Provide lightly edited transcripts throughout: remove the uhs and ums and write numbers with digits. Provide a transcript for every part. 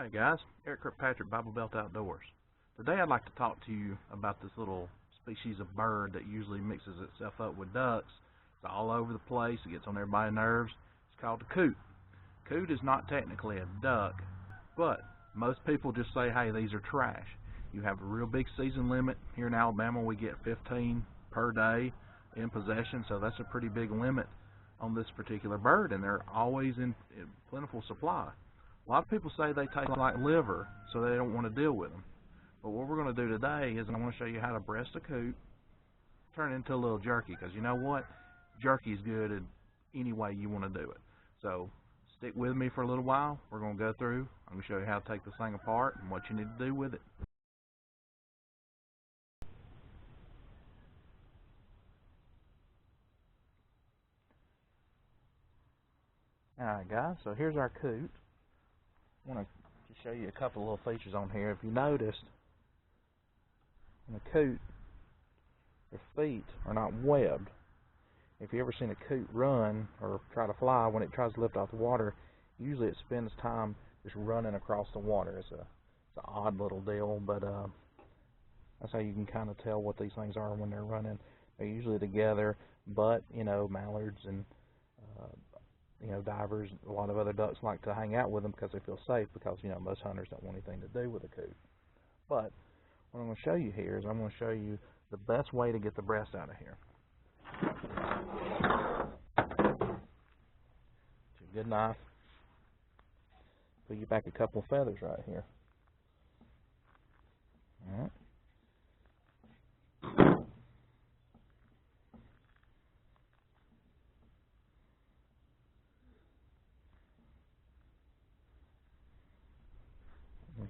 Hey guys, Eric Kirkpatrick, Bible Belt Outdoors. Today I'd like to talk to you about this little species of bird that usually mixes itself up with ducks. It's all over the place, it gets on everybody's nerves. It's called a coot. Coot is not technically a duck, but most people just say, hey, these are trash. You have a real big season limit. Here in Alabama we get 15 per day in possession, so that's a pretty big limit on this particular bird, and they're always in plentiful supply. A lot of people say they taste like liver, so they don't want to deal with them. But what we're going to do today is I'm going to show you how to breast a coot, turn it into a little jerky, because you know what? Jerky is good in any way you want to do it. So stick with me for a little while. We're going to go through. I'm going to show you how to take this thing apart and what you need to do with it. Alright guys, so here's our coot. I want to show you a couple of little features on here. If you noticed, in a coot, their feet are not webbed. If you ever seen a coot run or try to fly, when it tries to lift off the water, usually it spends time just running across the water. It's an odd little deal, but that's how you can kind of tell what these things are when they're running. They're usually together, but mallards and divers, a lot of other ducks like to hang out with them because they feel safe, because most hunters don't want anything to do with a coot. But what I'm going to show you here is I'm going to show you the best way to get the breast out of here. It's a good knife. Pull you back a couple of feathers right here. All right.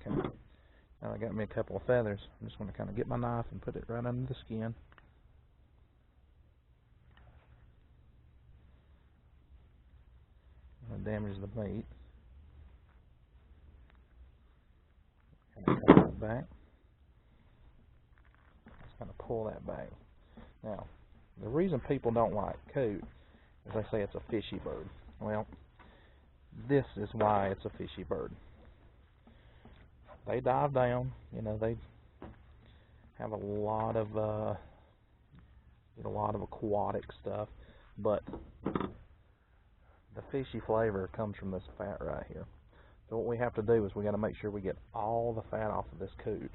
Okay. Now I got me a couple of feathers. I'm just going to kind of get my knife and put it right under the skin. Don't damage the meat. Kind of pull that back. Just kind of pull that back. Now, the reason people don't like coot is they say it's a fishy bird. Well, this is why it's a fishy bird. They dive down, they have a lot of aquatic stuff, but the fishy flavor comes from this fat right here. So what we have to do is we got to make sure we get all the fat off of this coot.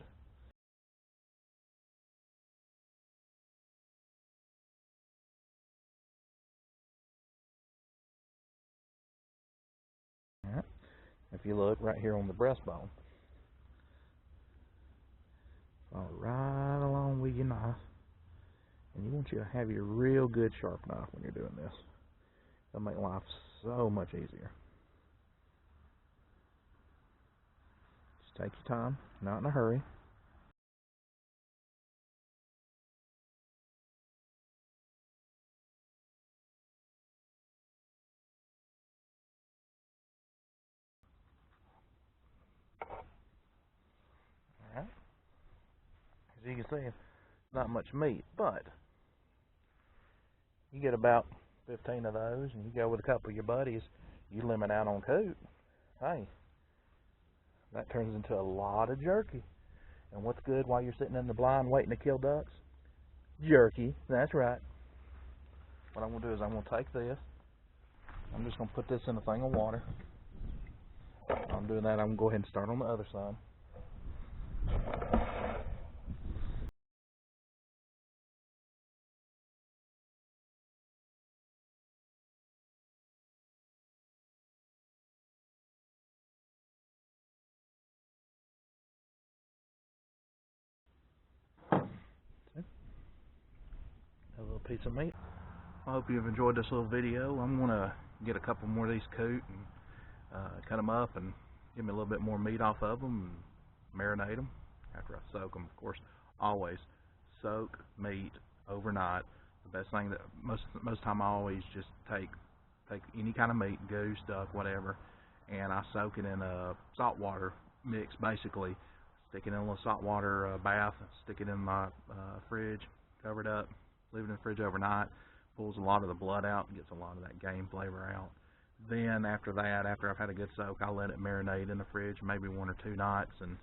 All right. If you look right here on the breastbone, follow right along with your knife, and you want you to have your real good sharp knife when you're doing this. It'll make life so much easier. Just take your time, not in a hurry. Alright. As you can see, not much meat, but you get about 15 of those and you go with a couple of your buddies, you limit out on coot. Hey, that turns into a lot of jerky. And what's good while you're sitting in the blind waiting to kill ducks? Jerky. That's right. What I'm going to do is I'm going to take this. I'm just going to put this in a thing of water. While I'm doing that, I'm going to go ahead and start on the other side. A little piece of meat. I hope you've enjoyed this little video. I'm going to get a couple more of these coot and cut them up and give me a little bit more meat off of them and marinate them after I soak them. Of course, always soak meat overnight. The best thing that most time I always just take any kind of meat, goose, duck, whatever, and I soak it in a salt water mix, basically. Stick it in a little salt water bath, stick it in my fridge, cover it up, leave it in the fridge overnight. Pulls a lot of the blood out, gets a lot of that game flavor out. Then after that, after I've had a good soak, I'll let it marinate in the fridge, maybe 1 or 2 nights, and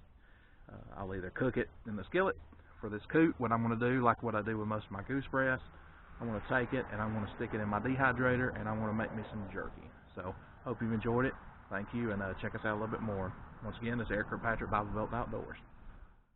I'll either cook it in the skillet for this coot. What I'm going to do, like what I do with most of my goose breasts, I'm going to take it and I'm going to stick it in my dehydrator, and I'm going to make me some jerky. So hope you've enjoyed it. Thank you, and check us out a little bit more. Once again, this is Eric Kirkpatrick, Bible Belt Outdoors.